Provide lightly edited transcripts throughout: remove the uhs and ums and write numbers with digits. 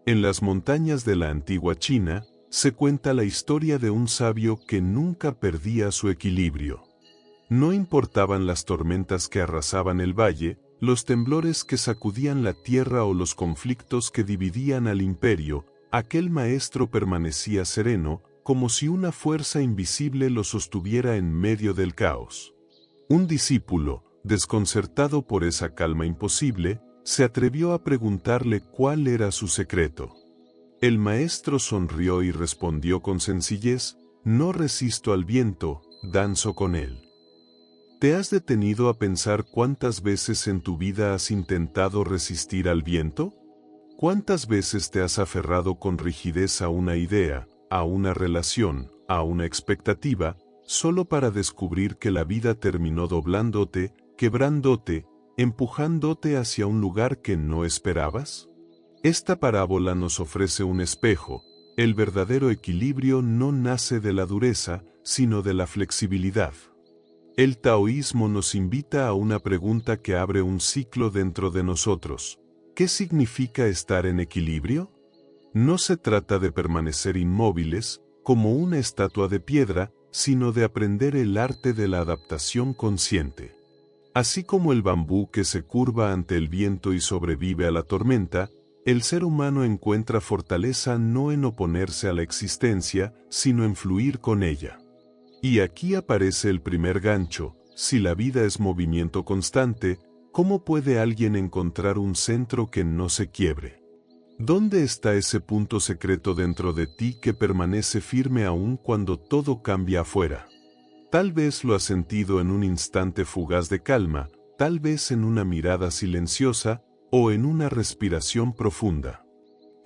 En las montañas de la antigua China, se cuenta la historia de un sabio que nunca perdía su equilibrio. No importaban las tormentas que arrasaban el valle, los temblores que sacudían la tierra o los conflictos que dividían al imperio, aquel maestro permanecía sereno, como si una fuerza invisible lo sostuviera en medio del caos. Un discípulo, desconcertado por esa calma imposible, se atrevió a preguntarle cuál era su secreto. El maestro sonrió y respondió con sencillez: no resisto al viento, danzo con él. ¿Te has detenido a pensar cuántas veces en tu vida has intentado resistir al viento? ¿Cuántas veces te has aferrado con rigidez a una idea, a una relación, a una expectativa, solo para descubrir que la vida terminó doblándote, quebrándote, empujándote hacia un lugar que no esperabas? Esta parábola nos ofrece un espejo. El verdadero equilibrio no nace de la dureza, sino de la flexibilidad. El taoísmo nos invita a una pregunta que abre un ciclo dentro de nosotros. ¿Qué significa estar en equilibrio? No se trata de permanecer inmóviles, como una estatua de piedra, sino de aprender el arte de la adaptación consciente. Así como el bambú que se curva ante el viento y sobrevive a la tormenta, el ser humano encuentra fortaleza no en oponerse a la existencia, sino en fluir con ella. Y aquí aparece el primer gancho: si la vida es movimiento constante, ¿cómo puede alguien encontrar un centro que no se quiebre? ¿Dónde está ese punto secreto dentro de ti que permanece firme aún cuando todo cambia afuera? Tal vez lo has sentido en un instante fugaz de calma, tal vez en una mirada silenciosa, o en una respiración profunda.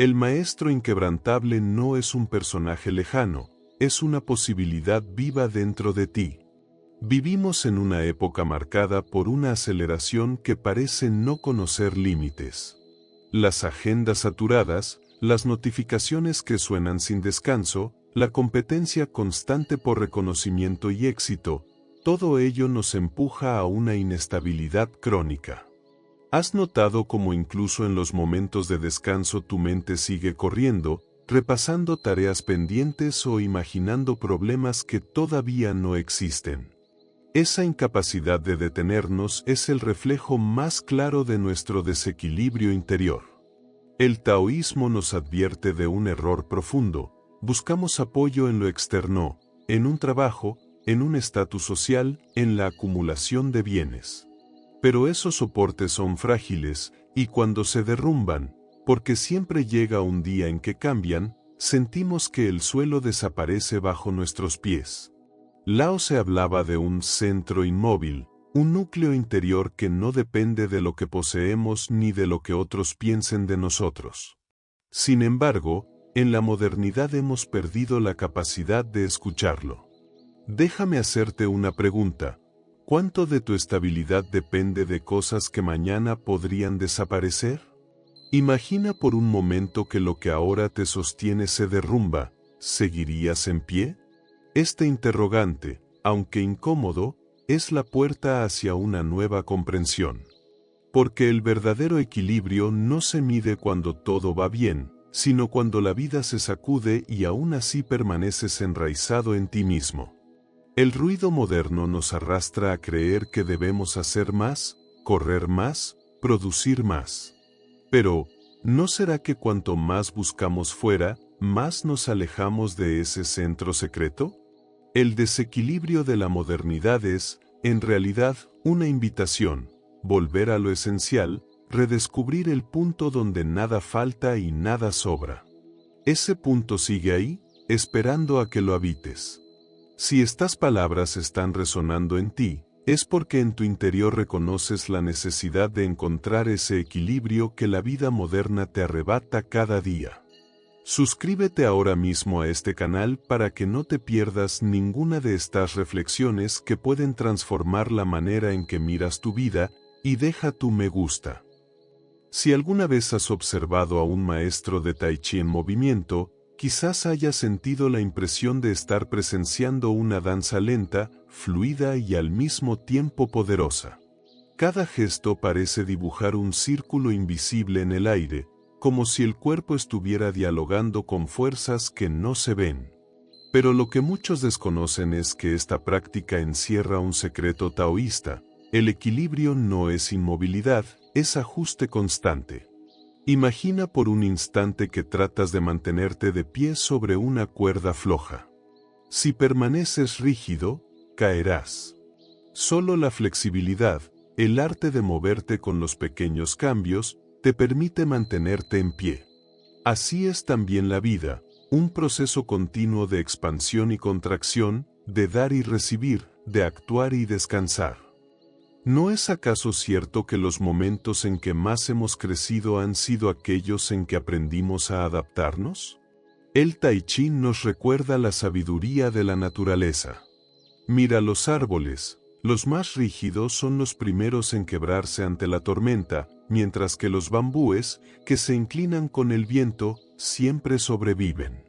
El maestro inquebrantable no es un personaje lejano, es una posibilidad viva dentro de ti. Vivimos en una época marcada por una aceleración que parece no conocer límites. Las agendas saturadas, las notificaciones que suenan sin descanso, la competencia constante por reconocimiento y éxito, todo ello nos empuja a una inestabilidad crónica. ¿Has notado cómo incluso en los momentos de descanso tu mente sigue corriendo, repasando tareas pendientes o imaginando problemas que todavía no existen? Esa incapacidad de detenernos es el reflejo más claro de nuestro desequilibrio interior. El taoísmo nos advierte de un error profundo: buscamos apoyo en lo externo, en un trabajo, en un estatus social, en la acumulación de bienes. Pero esos soportes son frágiles, y cuando se derrumban, porque siempre llega un día en que cambian, sentimos que el suelo desaparece bajo nuestros pies. Lao Tse hablaba de un centro inmóvil, un núcleo interior que no depende de lo que poseemos ni de lo que otros piensen de nosotros. Sin embargo, en la modernidad hemos perdido la capacidad de escucharlo. Déjame hacerte una pregunta: ¿cuánto de tu estabilidad depende de cosas que mañana podrían desaparecer? Imagina por un momento que lo que ahora te sostiene se derrumba, ¿seguirías en pie? Este interrogante, aunque incómodo, es la puerta hacia una nueva comprensión. Porque el verdadero equilibrio no se mide cuando todo va bien, sino cuando la vida se sacude y aún así permaneces enraizado en ti mismo. El ruido moderno nos arrastra a creer que debemos hacer más, correr más, producir más. Pero, ¿no será que cuanto más buscamos fuera, más nos alejamos de ese centro secreto? El desequilibrio de la modernidad es, en realidad, una invitación: volver a lo esencial, redescubrir el punto donde nada falta y nada sobra. Ese punto sigue ahí, esperando a que lo habites. Si estas palabras están resonando en ti, es porque en tu interior reconoces la necesidad de encontrar ese equilibrio que la vida moderna te arrebata cada día. Suscríbete ahora mismo a este canal para que no te pierdas ninguna de estas reflexiones que pueden transformar la manera en que miras tu vida, y deja tu me gusta. Si alguna vez has observado a un maestro de Tai Chi en movimiento, quizás hayas sentido la impresión de estar presenciando una danza lenta, fluida y al mismo tiempo poderosa. Cada gesto parece dibujar un círculo invisible en el aire, como si el cuerpo estuviera dialogando con fuerzas que no se ven. Pero lo que muchos desconocen es que esta práctica encierra un secreto taoísta. El equilibrio no es inmovilidad, es ajuste constante. Imagina por un instante que tratas de mantenerte de pie sobre una cuerda floja. Si permaneces rígido, caerás. Solo la flexibilidad, el arte de moverte con los pequeños cambios, te permite mantenerte en pie. Así es también la vida, un proceso continuo de expansión y contracción, de dar y recibir, de actuar y descansar. ¿No es acaso cierto que los momentos en que más hemos crecido han sido aquellos en que aprendimos a adaptarnos? El Tai Chi nos recuerda la sabiduría de la naturaleza. Mira los árboles, los más rígidos son los primeros en quebrarse ante la tormenta, mientras que los bambúes, que se inclinan con el viento, siempre sobreviven.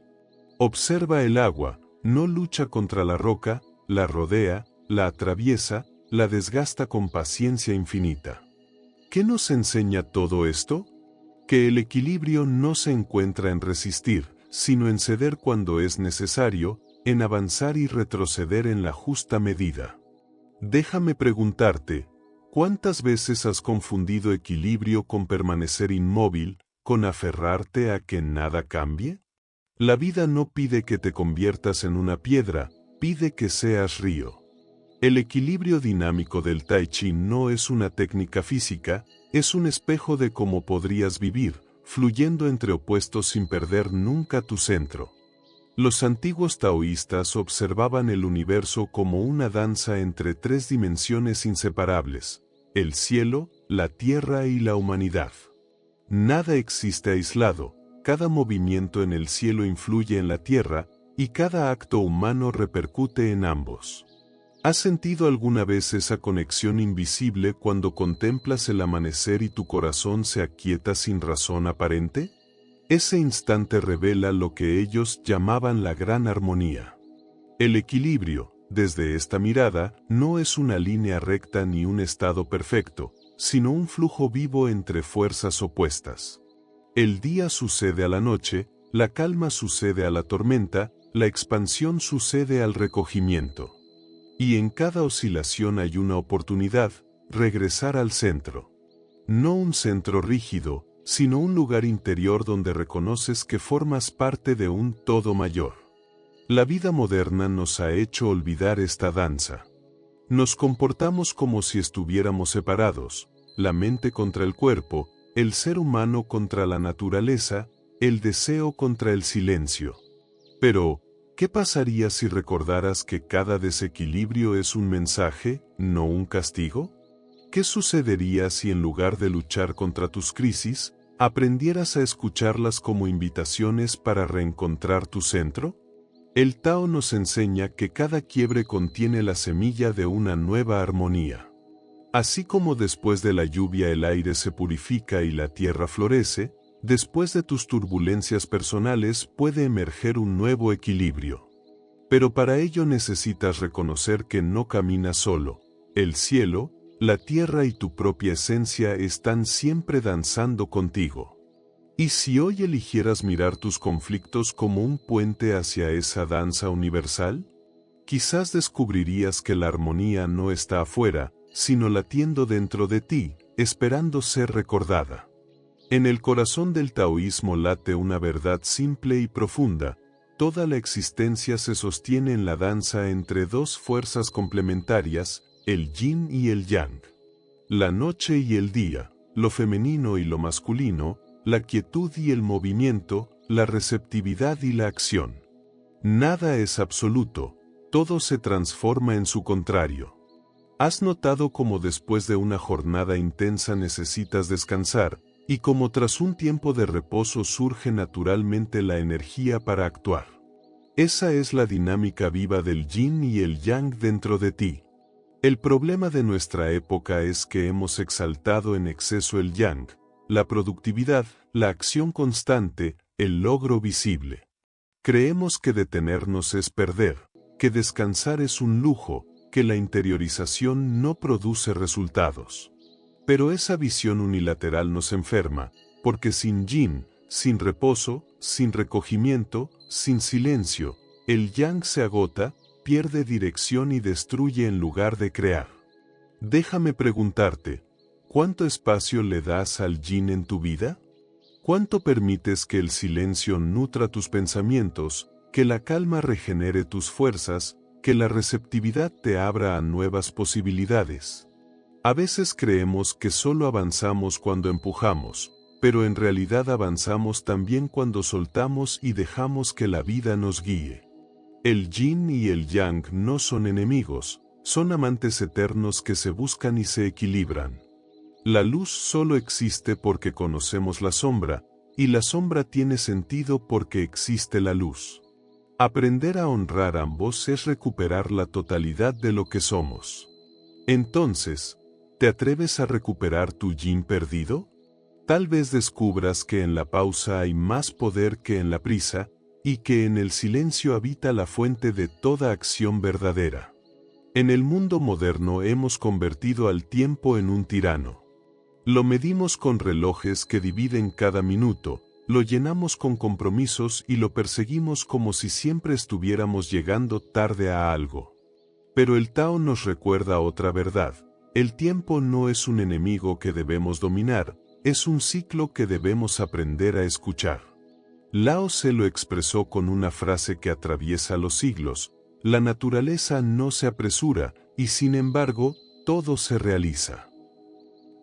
Observa el agua, no lucha contra la roca, la rodea, la atraviesa, la desgasta con paciencia infinita. ¿Qué nos enseña todo esto? Que el equilibrio no se encuentra en resistir, sino en ceder cuando es necesario, en avanzar y retroceder en la justa medida. Déjame preguntarte, ¿cuántas veces has confundido equilibrio con permanecer inmóvil, con aferrarte a que nada cambie? La vida no pide que te conviertas en una piedra, pide que seas río. El equilibrio dinámico del Tai Chi no es una técnica física, es un espejo de cómo podrías vivir, fluyendo entre opuestos sin perder nunca tu centro. Los antiguos taoístas observaban el universo como una danza entre tres dimensiones inseparables: el cielo, la tierra y la humanidad. Nada existe aislado, cada movimiento en el cielo influye en la tierra, y cada acto humano repercute en ambos. ¿Has sentido alguna vez esa conexión invisible cuando contemplas el amanecer y tu corazón se aquieta sin razón aparente? Ese instante revela lo que ellos llamaban la gran armonía. El equilibrio, desde esta mirada, no es una línea recta ni un estado perfecto, sino un flujo vivo entre fuerzas opuestas. El día sucede a la noche, la calma sucede a la tormenta, la expansión sucede al recogimiento. Y en cada oscilación hay una oportunidad, regresar al centro. No un centro rígido, sino un lugar interior donde reconoces que formas parte de un todo mayor. La vida moderna nos ha hecho olvidar esta danza. Nos comportamos como si estuviéramos separados, la mente contra el cuerpo, el ser humano contra la naturaleza, el deseo contra el silencio. Pero, ¿qué pasaría si recordaras que cada desequilibrio es un mensaje, no un castigo? ¿Qué sucedería si en lugar de luchar contra tus crisis, aprendieras a escucharlas como invitaciones para reencontrar tu centro? El Tao nos enseña que cada quiebre contiene la semilla de una nueva armonía. Así como después de la lluvia el aire se purifica y la tierra florece, después de tus turbulencias personales puede emerger un nuevo equilibrio. Pero para ello necesitas reconocer que no caminas solo. El cielo, la tierra y tu propia esencia están siempre danzando contigo. ¿Y si hoy eligieras mirar tus conflictos como un puente hacia esa danza universal? Quizás descubrirías que la armonía no está afuera, sino latiendo dentro de ti, esperando ser recordada. En el corazón del taoísmo late una verdad simple y profunda: toda la existencia se sostiene en la danza entre dos fuerzas complementarias, el yin y el yang. La noche y el día, lo femenino y lo masculino, la quietud y el movimiento, la receptividad y la acción. Nada es absoluto, todo se transforma en su contrario. ¿Has notado cómo después de una jornada intensa necesitas descansar, y cómo tras un tiempo de reposo surge naturalmente la energía para actuar? Esa es la dinámica viva del yin y el yang dentro de ti. El problema de nuestra época es que hemos exaltado en exceso el yang, la productividad, la acción constante, el logro visible. Creemos que detenernos es perder, que descansar es un lujo, que la interiorización no produce resultados. Pero esa visión unilateral nos enferma, porque sin yin, sin reposo, sin recogimiento, sin silencio, el yang se agota, pierde dirección y destruye en lugar de crear. Déjame preguntarte, ¿cuánto espacio le das al yin en tu vida? ¿Cuánto permites que el silencio nutra tus pensamientos, que la calma regenere tus fuerzas, que la receptividad te abra a nuevas posibilidades? A veces creemos que solo avanzamos cuando empujamos, pero en realidad avanzamos también cuando soltamos y dejamos que la vida nos guíe. El yin y el yang no son enemigos, son amantes eternos que se buscan y se equilibran. La luz solo existe porque conocemos la sombra, y la sombra tiene sentido porque existe la luz. Aprender a honrar ambos es recuperar la totalidad de lo que somos. Entonces, ¿te atreves a recuperar tu yin perdido? Tal vez descubras que en la pausa hay más poder que en la prisa, y que en el silencio habita la fuente de toda acción verdadera. En el mundo moderno hemos convertido al tiempo en un tirano. Lo medimos con relojes que dividen cada minuto, lo llenamos con compromisos y lo perseguimos como si siempre estuviéramos llegando tarde a algo. Pero el Tao nos recuerda otra verdad: el tiempo no es un enemigo que debemos dominar, es un ciclo que debemos aprender a escuchar. Lao Tse lo expresó con una frase que atraviesa los siglos: la naturaleza no se apresura, y sin embargo, todo se realiza.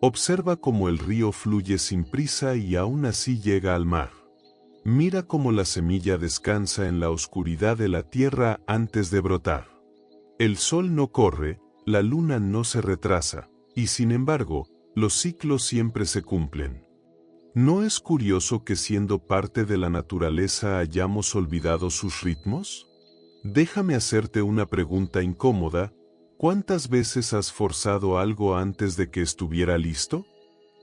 Observa cómo el río fluye sin prisa y aún así llega al mar. Mira cómo la semilla descansa en la oscuridad de la tierra antes de brotar. El sol no corre, la luna no se retrasa, y sin embargo, los ciclos siempre se cumplen. ¿No es curioso que siendo parte de la naturaleza hayamos olvidado sus ritmos? Déjame hacerte una pregunta incómoda. ¿Cuántas veces has forzado algo antes de que estuviera listo?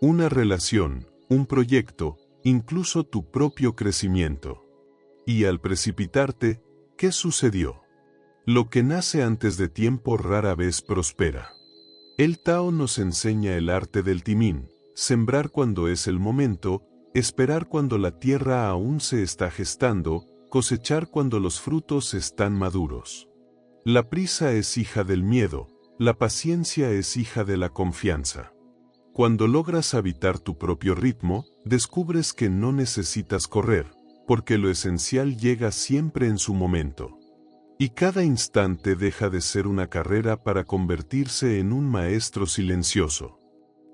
Una relación, un proyecto, incluso tu propio crecimiento. Y al precipitarte, ¿qué sucedió? Lo que nace antes de tiempo rara vez prospera. El Tao nos enseña el arte del timín: sembrar cuando es el momento, esperar cuando la tierra aún se está gestando, cosechar cuando los frutos están maduros. La prisa es hija del miedo, la paciencia es hija de la confianza. Cuando logras habitar tu propio ritmo, descubres que no necesitas correr, porque lo esencial llega siempre en su momento. Y cada instante deja de ser una carrera para convertirse en un maestro silencioso.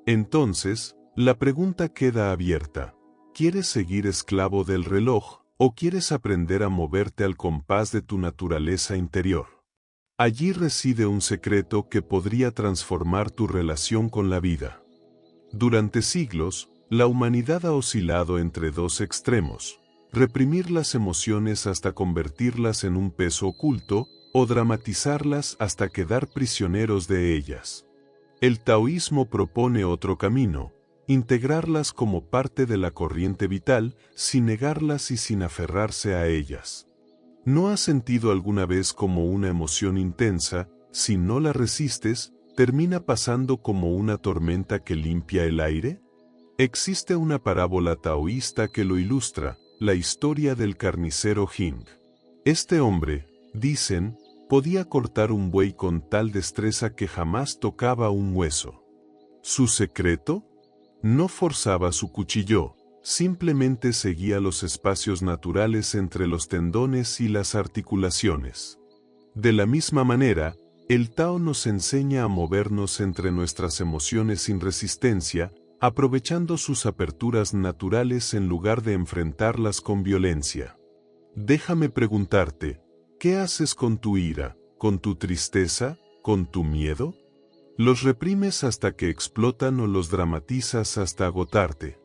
Entonces, la pregunta queda abierta: ¿quieres seguir esclavo del reloj, o quieres aprender a moverte al compás de tu naturaleza interior? Allí reside un secreto que podría transformar tu relación con la vida. Durante siglos, la humanidad ha oscilado entre dos extremos: reprimir las emociones hasta convertirlas en un peso oculto, o dramatizarlas hasta quedar prisioneros de ellas. El taoísmo propone otro camino: integrarlas como parte de la corriente vital, sin negarlas y sin aferrarse a ellas. ¿No has sentido alguna vez como una emoción intensa, si no la resistes, termina pasando como una tormenta que limpia el aire? Existe una parábola taoísta que lo ilustra: la historia del carnicero Hing. Este hombre, dicen, podía cortar un buey con tal destreza que jamás tocaba un hueso. ¿Su secreto? No forzaba su cuchillo, simplemente seguía los espacios naturales entre los tendones y las articulaciones. De la misma manera, el Tao nos enseña a movernos entre nuestras emociones sin resistencia, aprovechando sus aperturas naturales en lugar de enfrentarlas con violencia. Déjame preguntarte, ¿qué haces con tu ira, con tu tristeza, con tu miedo? ¿Los reprimes hasta que explotan o los dramatizas hasta agotarte?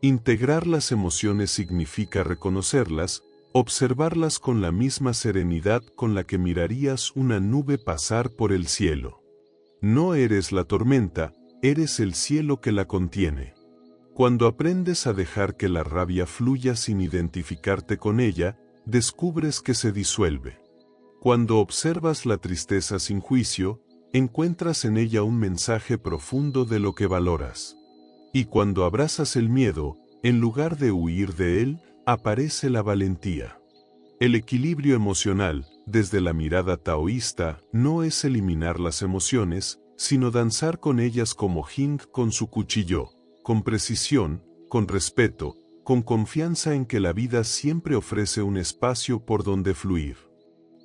Integrar las emociones significa reconocerlas, observarlas con la misma serenidad con la que mirarías una nube pasar por el cielo. No eres la tormenta, eres el cielo que la contiene. Cuando aprendes a dejar que la rabia fluya sin identificarte con ella, descubres que se disuelve. Cuando observas la tristeza sin juicio, encuentras en ella un mensaje profundo de lo que valoras. Y cuando abrazas el miedo, En lugar de huir de él, aparece la valentía. El equilibrio emocional, desde la mirada taoísta, no es eliminar las emociones, sino danzar con ellas como Jing con su cuchillo, con precisión, con respeto, con confianza en que la vida siempre ofrece un espacio por donde fluir.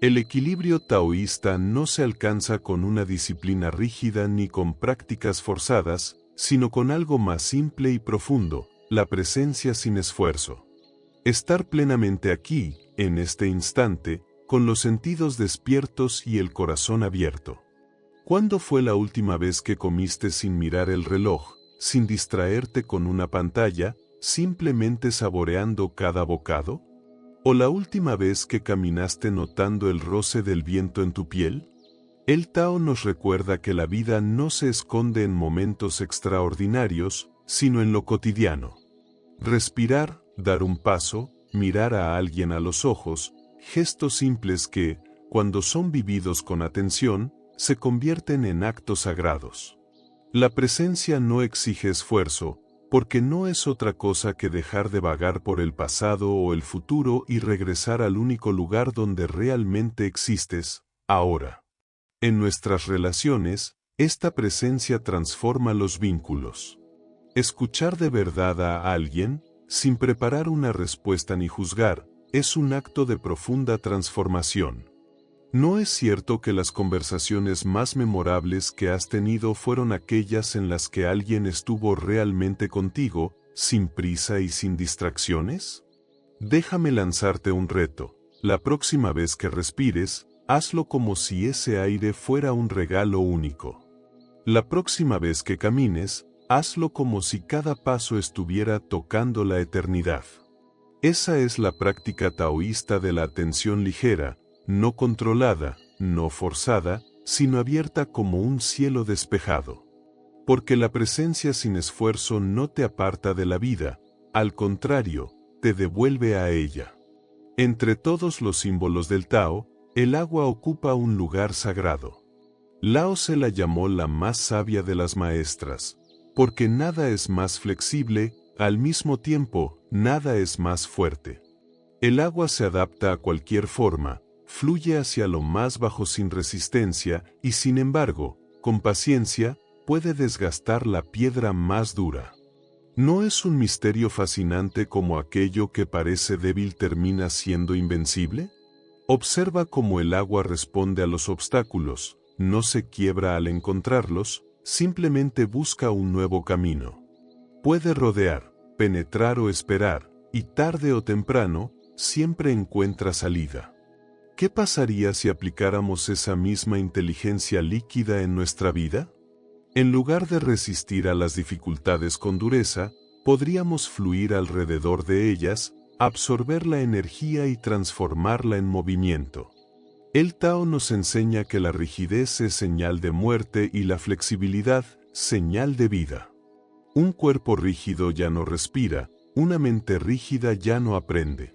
El equilibrio taoísta no se alcanza con una disciplina rígida ni con prácticas forzadas, sino con algo más simple y profundo, la presencia sin esfuerzo. Estar plenamente aquí, en este instante, con los sentidos despiertos y el corazón abierto. ¿Cuándo fue la última vez que comiste sin mirar el reloj, sin distraerte con una pantalla, simplemente saboreando cada bocado? ¿O la última vez que caminaste notando el roce del viento en tu piel? El Tao nos recuerda que la vida no se esconde en momentos extraordinarios, sino en lo cotidiano. Respirar, dar un paso, mirar a alguien a los ojos, gestos simples que, cuando son vividos con atención, se convierten en actos sagrados. La presencia no exige esfuerzo, porque no es otra cosa que dejar de vagar por el pasado o el futuro y regresar al único lugar donde realmente existes, ahora. En nuestras relaciones, esta presencia transforma los vínculos. Escuchar de verdad a alguien, sin preparar una respuesta ni juzgar, es un acto de profunda transformación. ¿No es cierto que las conversaciones más memorables que has tenido fueron aquellas en las que alguien estuvo realmente contigo, sin prisa y sin distracciones? Déjame lanzarte un reto. La próxima vez que respires, hazlo como si ese aire fuera un regalo único. La próxima vez que camines, hazlo como si cada paso estuviera tocando la eternidad. Esa es la práctica taoísta de la atención ligera, no controlada, no forzada, sino abierta como un cielo despejado. Porque la presencia sin esfuerzo no te aparta de la vida, al contrario, te devuelve a ella. Entre todos los símbolos del Tao, el agua ocupa un lugar sagrado. Lao se la llamó la más sabia de las maestras, porque nada es más flexible, al mismo tiempo, nada es más fuerte. El agua se adapta a cualquier forma, fluye hacia lo más bajo sin resistencia y sin embargo, con paciencia, puede desgastar la piedra más dura. ¿No es un misterio fascinante como aquello que parece débil termina siendo invencible? Observa cómo el agua responde a los obstáculos, no se quiebra al encontrarlos, simplemente busca un nuevo camino. Puede rodear, penetrar o esperar, y tarde o temprano, siempre encuentra salida. ¿Qué pasaría si aplicáramos esa misma inteligencia líquida en nuestra vida? En lugar de resistir a las dificultades con dureza, podríamos fluir alrededor de ellas, absorber la energía y transformarla en movimiento. El Tao nos enseña que la rigidez es señal de muerte y la flexibilidad, señal de vida. Un cuerpo rígido ya no respira, una mente rígida ya no aprende.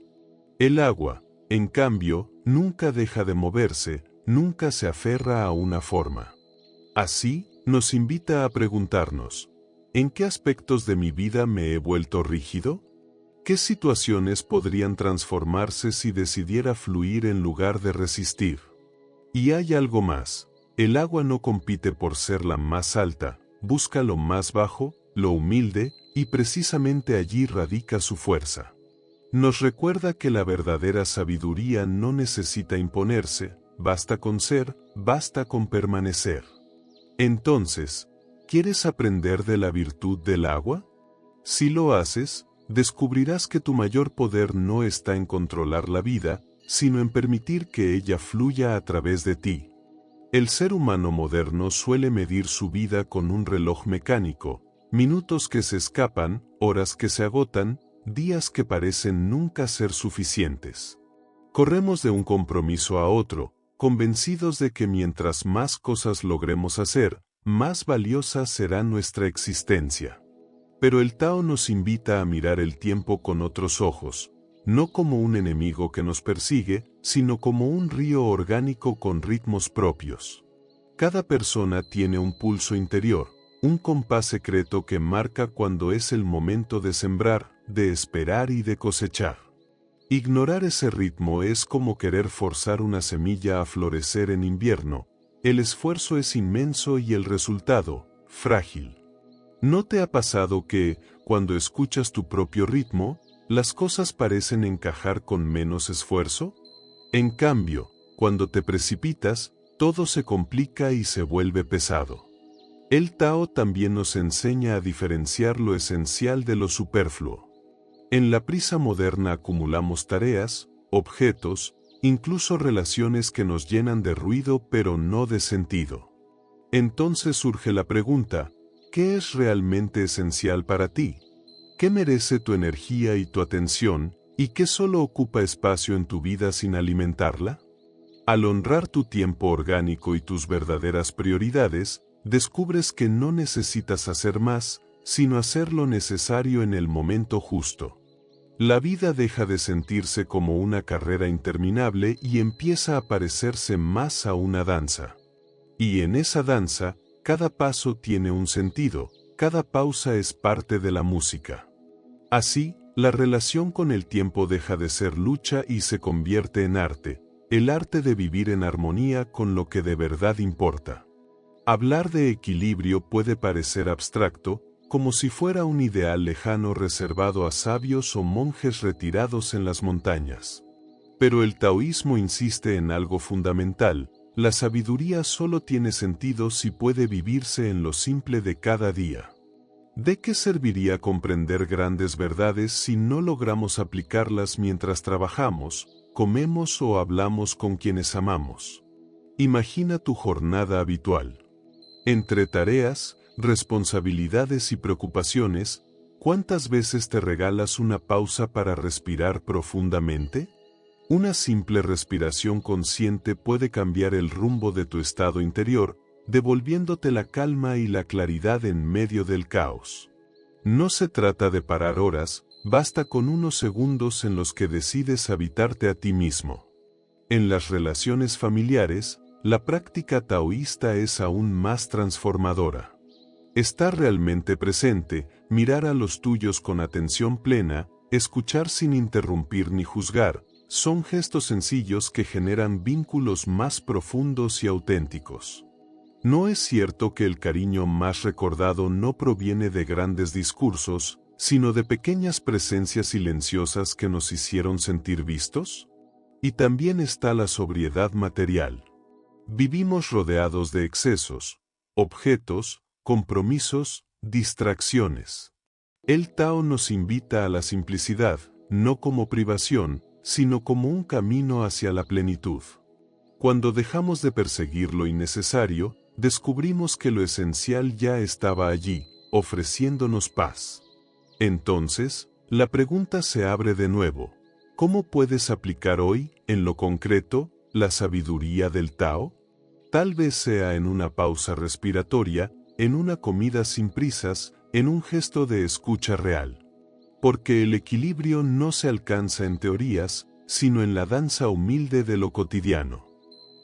El agua, en cambio, nunca deja de moverse, nunca se aferra a una forma. Así, nos invita a preguntarnos, ¿en qué aspectos de mi vida me he vuelto rígido? ¿Qué situaciones podrían transformarse si decidiera fluir en lugar de resistir? Y hay algo más, el agua no compite por ser la más alta, busca lo más bajo, lo humilde, y precisamente allí radica su fuerza. Nos recuerda que la verdadera sabiduría no necesita imponerse, basta con ser, basta con permanecer. Entonces, ¿quieres aprender de la virtud del agua? Si lo haces, descubrirás que tu mayor poder no está en controlar la vida, sino en permitir que ella fluya a través de ti. El ser humano moderno suele medir su vida con un reloj mecánico, minutos que se escapan, horas que se agotan, días que parecen nunca ser suficientes. Corremos de un compromiso a otro, convencidos de que mientras más cosas logremos hacer, más valiosa será nuestra existencia. Pero el Tao nos invita a mirar el tiempo con otros ojos, no como un enemigo que nos persigue, sino como un río orgánico con ritmos propios. Cada persona tiene un pulso interior, un compás secreto que marca cuando es el momento de sembrar, de esperar y de cosechar. Ignorar ese ritmo es como querer forzar una semilla a florecer en invierno. El esfuerzo es inmenso y el resultado, frágil. ¿No te ha pasado que, cuando escuchas tu propio ritmo, las cosas parecen encajar con menos esfuerzo? En cambio, cuando te precipitas, todo se complica y se vuelve pesado. El Tao también nos enseña a diferenciar lo esencial de lo superfluo. En la prisa moderna acumulamos tareas, objetos, incluso relaciones que nos llenan de ruido pero no de sentido. Entonces surge la pregunta, ¿qué es realmente esencial para ti? ¿Qué merece tu energía y tu atención, y qué solo ocupa espacio en tu vida sin alimentarla? Al honrar tu tiempo orgánico y tus verdaderas prioridades, descubres que no necesitas hacer más, sino hacer lo necesario en el momento justo. La vida deja de sentirse como una carrera interminable y empieza a parecerse más a una danza. Y en esa danza, cada paso tiene un sentido, cada pausa es parte de la música. Así, la relación con el tiempo deja de ser lucha y se convierte en arte, el arte de vivir en armonía con lo que de verdad importa. Hablar de equilibrio puede parecer abstracto, como si fuera un ideal lejano reservado a sabios o monjes retirados en las montañas. Pero el taoísmo insiste en algo fundamental: la sabiduría solo tiene sentido si puede vivirse en lo simple de cada día. ¿De qué serviría comprender grandes verdades si no logramos aplicarlas mientras trabajamos, comemos o hablamos con quienes amamos? Imagina tu jornada habitual. Entre tareas, responsabilidades y preocupaciones, ¿cuántas veces te regalas una pausa para respirar profundamente? Una simple respiración consciente puede cambiar el rumbo de tu estado interior, devolviéndote la calma y la claridad en medio del caos. No se trata de parar horas, basta con unos segundos en los que decides habitarte a ti mismo. En las relaciones familiares, la práctica taoísta es aún más transformadora. Estar realmente presente, mirar a los tuyos con atención plena, escuchar sin interrumpir ni juzgar, son gestos sencillos que generan vínculos más profundos y auténticos. ¿No es cierto que el cariño más recordado no proviene de grandes discursos, sino de pequeñas presencias silenciosas que nos hicieron sentir vistos? Y también está la sobriedad material. Vivimos rodeados de excesos, objetos, compromisos, distracciones. El Tao nos invita a la simplicidad, no como privación, sino como un camino hacia la plenitud. Cuando dejamos de perseguir lo innecesario, descubrimos que lo esencial ya estaba allí, ofreciéndonos paz. Entonces, la pregunta se abre de nuevo: ¿cómo puedes aplicar hoy, en lo concreto, la sabiduría del Tao? Tal vez sea en una pausa respiratoria, en una comida sin prisas, en un gesto de escucha real. Porque el equilibrio no se alcanza en teorías, sino en la danza humilde de lo cotidiano.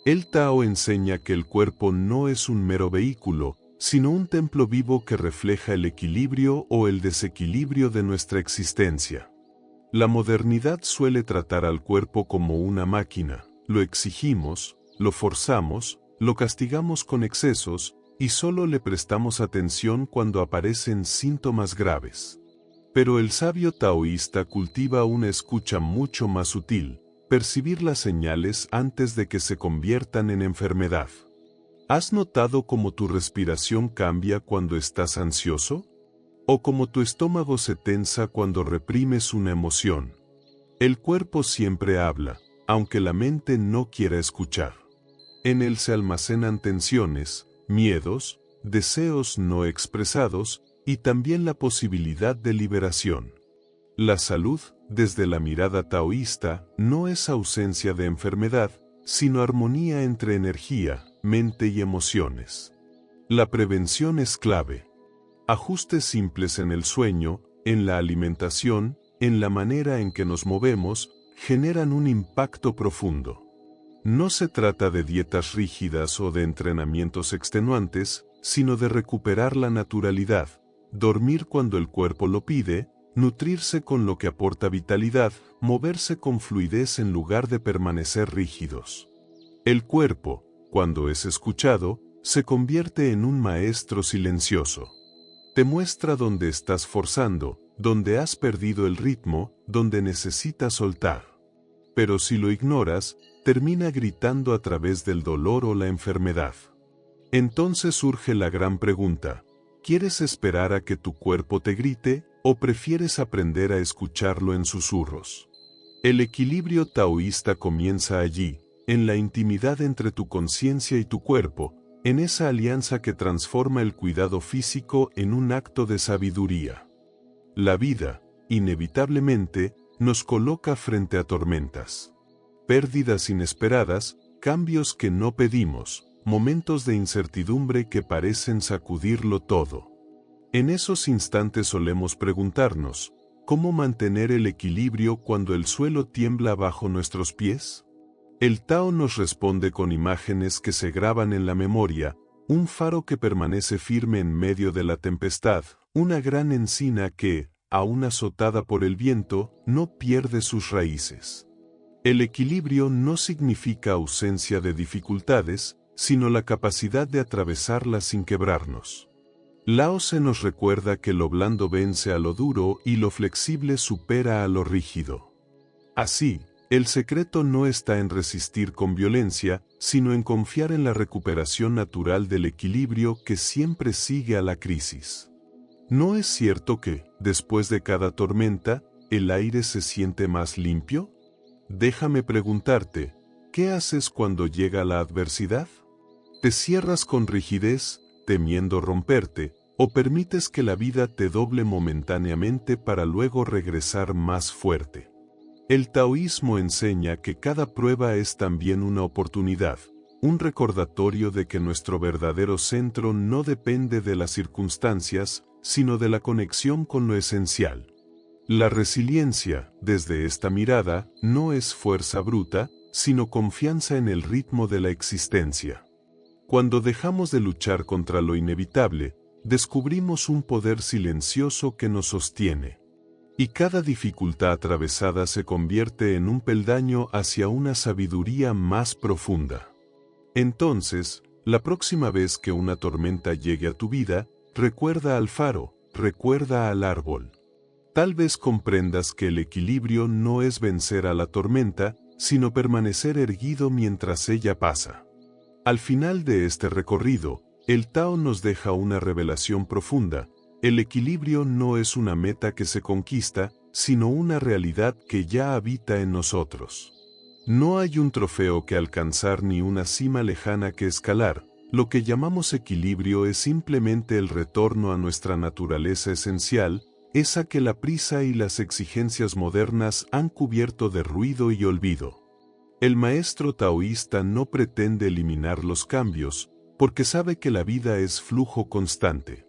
El Tao enseña que el cuerpo no es un mero vehículo, sino un templo vivo que refleja el equilibrio o el desequilibrio de nuestra existencia. La modernidad suele tratar al cuerpo como una máquina: lo exigimos, lo forzamos, lo castigamos con excesos, y solo le prestamos atención cuando aparecen síntomas graves. Pero el sabio taoísta cultiva una escucha mucho más sutil: percibir las señales antes de que se conviertan en enfermedad. ¿Has notado cómo tu respiración cambia cuando estás ansioso? ¿O cómo tu estómago se tensa cuando reprimes una emoción? El cuerpo siempre habla, aunque la mente no quiera escuchar. En él se almacenan tensiones, miedos, deseos no expresados, y también la posibilidad de liberación. La salud, desde la mirada taoísta, no es ausencia de enfermedad, sino armonía entre energía, mente y emociones. La prevención es clave. Ajustes simples en el sueño, en la alimentación, en la manera en que nos movemos, generan un impacto profundo. No se trata de dietas rígidas o de entrenamientos extenuantes, sino de recuperar la naturalidad, dormir cuando el cuerpo lo pide, nutrirse con lo que aporta vitalidad, moverse con fluidez en lugar de permanecer rígidos. El cuerpo, cuando es escuchado, se convierte en un maestro silencioso. Te muestra dónde estás forzando, dónde has perdido el ritmo, dónde necesitas soltar. Pero si lo ignoras, termina gritando a través del dolor o la enfermedad. Entonces surge la gran pregunta: ¿quieres esperar a que tu cuerpo te grite, o prefieres aprender a escucharlo en susurros? El equilibrio taoísta comienza allí, en la intimidad entre tu conciencia y tu cuerpo, en esa alianza que transforma el cuidado físico en un acto de sabiduría. La vida, inevitablemente, nos coloca frente a tormentas. Pérdidas inesperadas, cambios que no pedimos, momentos de incertidumbre que parecen sacudirlo todo. En esos instantes solemos preguntarnos, ¿cómo mantener el equilibrio cuando el suelo tiembla bajo nuestros pies? El Tao nos responde con imágenes que se graban en la memoria: un faro que permanece firme en medio de la tempestad, una gran encina que, aun azotada por el viento, no pierde sus raíces. El equilibrio no significa ausencia de dificultades, sino la capacidad de atravesarlas sin quebrarnos. Lao Tse nos recuerda que lo blando vence a lo duro y lo flexible supera a lo rígido. Así, el secreto no está en resistir con violencia, sino en confiar en la recuperación natural del equilibrio que siempre sigue a la crisis. ¿No es cierto que, después de cada tormenta, el aire se siente más limpio? Déjame preguntarte, ¿qué haces cuando llega la adversidad? ¿Te cierras con rigidez, temiendo romperte, o permites que la vida te doble momentáneamente para luego regresar más fuerte? El taoísmo enseña que cada prueba es también una oportunidad, un recordatorio de que nuestro verdadero centro no depende de las circunstancias, sino de la conexión con lo esencial. La resiliencia, desde esta mirada, no es fuerza bruta, sino confianza en el ritmo de la existencia. Cuando dejamos de luchar contra lo inevitable, descubrimos un poder silencioso que nos sostiene. Y cada dificultad atravesada se convierte en un peldaño hacia una sabiduría más profunda. Entonces, la próxima vez que una tormenta llegue a tu vida, recuerda al faro, recuerda al árbol. Tal vez comprendas que el equilibrio no es vencer a la tormenta, sino permanecer erguido mientras ella pasa. Al final de este recorrido, el Tao nos deja una revelación profunda: el equilibrio no es una meta que se conquista, sino una realidad que ya habita en nosotros. No hay un trofeo que alcanzar ni una cima lejana que escalar. Lo que llamamos equilibrio es simplemente el retorno a nuestra naturaleza esencial, esa que la prisa y las exigencias modernas han cubierto de ruido y olvido. El maestro taoísta no pretende eliminar los cambios, porque sabe que la vida es flujo constante.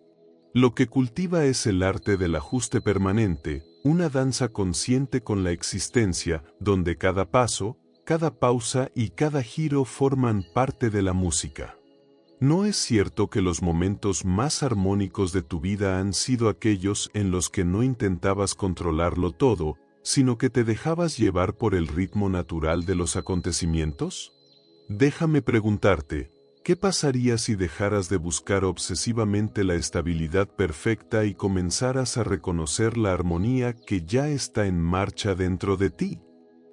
Lo que cultiva es el arte del ajuste permanente, una danza consciente con la existencia, donde cada paso, cada pausa y cada giro forman parte de la música. ¿No es cierto que los momentos más armónicos de tu vida han sido aquellos en los que no intentabas controlarlo todo, sino que te dejabas llevar por el ritmo natural de los acontecimientos? Déjame preguntarte, ¿qué pasaría si dejaras de buscar obsesivamente la estabilidad perfecta y comenzaras a reconocer la armonía que ya está en marcha dentro de ti?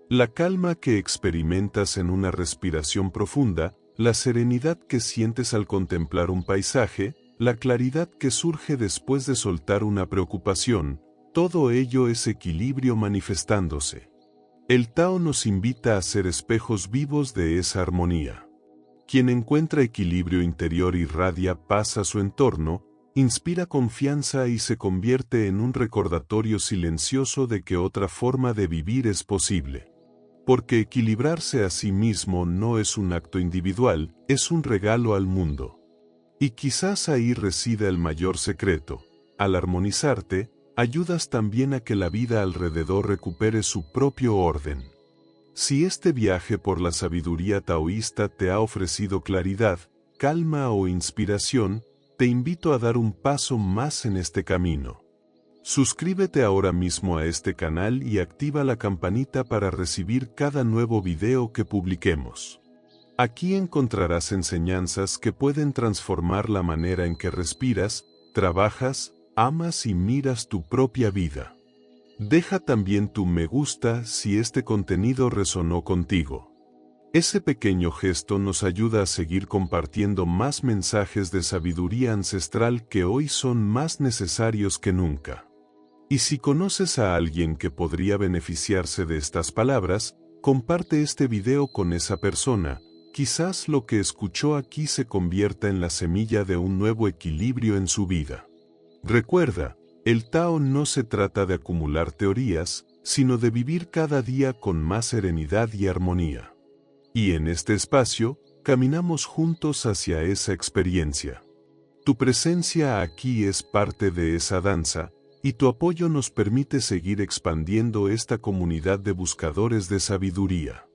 La calma que experimentas en una respiración profunda, la serenidad que sientes al contemplar un paisaje, la claridad que surge después de soltar una preocupación, todo ello es equilibrio manifestándose. El Tao nos invita a ser espejos vivos de esa armonía. Quien encuentra equilibrio interior irradia paz a su entorno, inspira confianza y se convierte en un recordatorio silencioso de que otra forma de vivir es posible. Porque equilibrarse a sí mismo no es un acto individual, es un regalo al mundo. Y quizás ahí resida el mayor secreto: al armonizarte, ayudas también a que la vida alrededor recupere su propio orden. Si este viaje por la sabiduría taoísta te ha ofrecido claridad, calma o inspiración, te invito a dar un paso más en este camino. Suscríbete ahora mismo a este canal y activa la campanita para recibir cada nuevo video que publiquemos. Aquí encontrarás enseñanzas que pueden transformar la manera en que respiras, trabajas, amas y miras tu propia vida. Deja también tu me gusta si este contenido resonó contigo. Ese pequeño gesto nos ayuda a seguir compartiendo más mensajes de sabiduría ancestral que hoy son más necesarios que nunca. Y si conoces a alguien que podría beneficiarse de estas palabras, comparte este video con esa persona. Quizás lo que escuchó aquí se convierta en la semilla de un nuevo equilibrio en su vida. Recuerda, el Tao no se trata de acumular teorías, sino de vivir cada día con más serenidad y armonía. Y en este espacio, caminamos juntos hacia esa experiencia. Tu presencia aquí es parte de esa danza, y tu apoyo nos permite seguir expandiendo esta comunidad de buscadores de sabiduría.